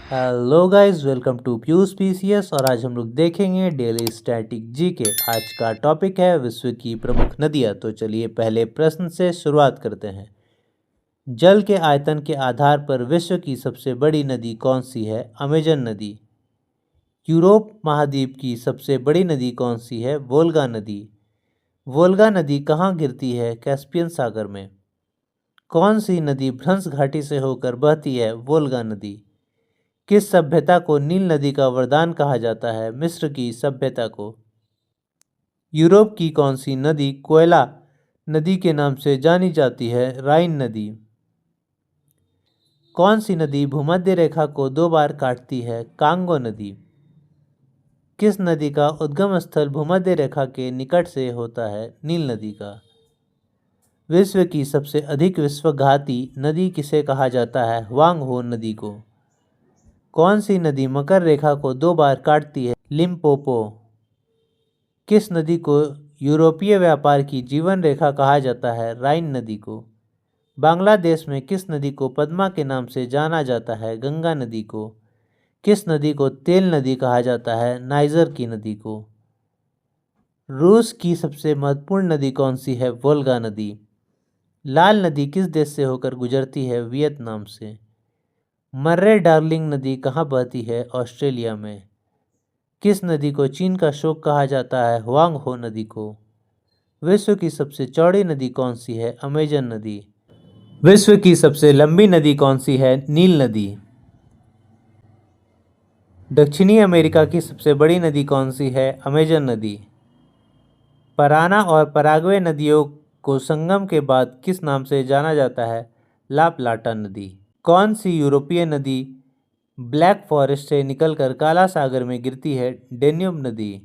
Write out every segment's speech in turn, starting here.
Hello guys, welcome to Piyush PCS. और आज हम लोग देखेंगे डेली स्टैटिक जी के। आज का टॉपिक है विश्व की प्रमुख नदियाँ। तो चलिए पहले प्रश्न से शुरुआत करते हैं। जल के आयतन के आधार पर विश्व की सबसे बड़ी नदी कौन सी है? अमेजन नदी। यूरोप महाद्वीप की सबसे बड़ी नदी कौन सी है? वोल्गा नदी। वोल्गा नदी कहाँ गिरती है? कैस्पियन सागर में। कौन सी नदी भ्रंश घाटी से होकर बहती है? वोल्गा नदी। किस सभ्यता को नील नदी का वरदान कहा जाता है? मिस्र की सभ्यता को। यूरोप की कौन सी नदी कोयला नदी के नाम से जानी जाती है? राइन नदी। कौन सी नदी भूमध्य रेखा को 2 बार काटती है? कांगो नदी। किस नदी का उद्गम स्थल भूमध्य रेखा के निकट से होता है? नील नदी का। विश्व की सबसे अधिक विश्वघाती नदी किसे कहा जाता है? हुआंग नदी को। कौन सी नदी मकर रेखा को 2 बार काटती है? लिम्पोपो। किस नदी को यूरोपीय व्यापार की जीवन रेखा कहा जाता है? राइन नदी को। बांग्लादेश में किस नदी को पद्मा के नाम से जाना जाता है? गंगा नदी को। किस नदी को तेल नदी कहा जाता है? नाइजर की नदी को। रूस की सबसे महत्वपूर्ण नदी कौन सी है? वोल्गा नदी। लाल नदी किस देश से होकर गुजरती है? वियतनाम से। मर्रे डार्लिंग नदी कहाँ बहती है? ऑस्ट्रेलिया में। किस नदी को चीन का शोक कहा जाता है? हुआंग नदी को। विश्व की सबसे चौड़ी नदी कौन सी है? अमेजन नदी। विश्व की सबसे लंबी नदी कौन सी है? नील नदी। दक्षिणी अमेरिका की सबसे बड़ी नदी कौन सी है? अमेजन नदी। पराना और पराग्वे नदियों को संगम के बाद किस नाम से जाना जाता है? ला प्लाटा नदी। कौन सी यूरोपीय नदी ब्लैक फॉरेस्ट से निकलकर काला सागर में गिरती है? डेन्यूब नदी।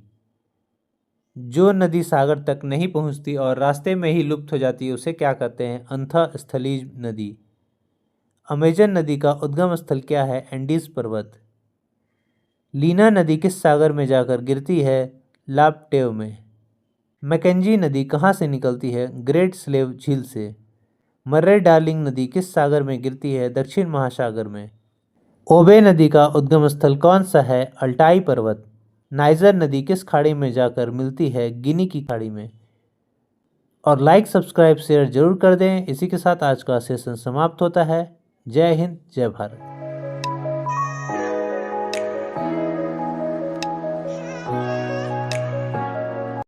जो नदी सागर तक नहीं पहुंचती और रास्ते में ही लुप्त हो जाती है उसे क्या कहते हैं? अंतःस्थलीय नदी। अमेजन नदी का उद्गम स्थल क्या है? एंडीज पर्वत। लीना नदी किस सागर में जाकर गिरती है? लापटेव में। मैकेंजी नदी कहाँ से निकलती है? ग्रेट स्लेव झील से। मर्रे डार्लिंग नदी किस सागर में गिरती है? दक्षिण महासागर में। ओबे नदी का उद्गम स्थल कौन सा है? अल्टाई पर्वत। नाइजर नदी किस खाड़ी में जाकर मिलती है? गिनी की खाड़ी में। और लाइक सब्सक्राइब शेयर जरूर कर दें। इसी के साथ आज का सेशन समाप्त होता है। जय हिंद, जय भारत।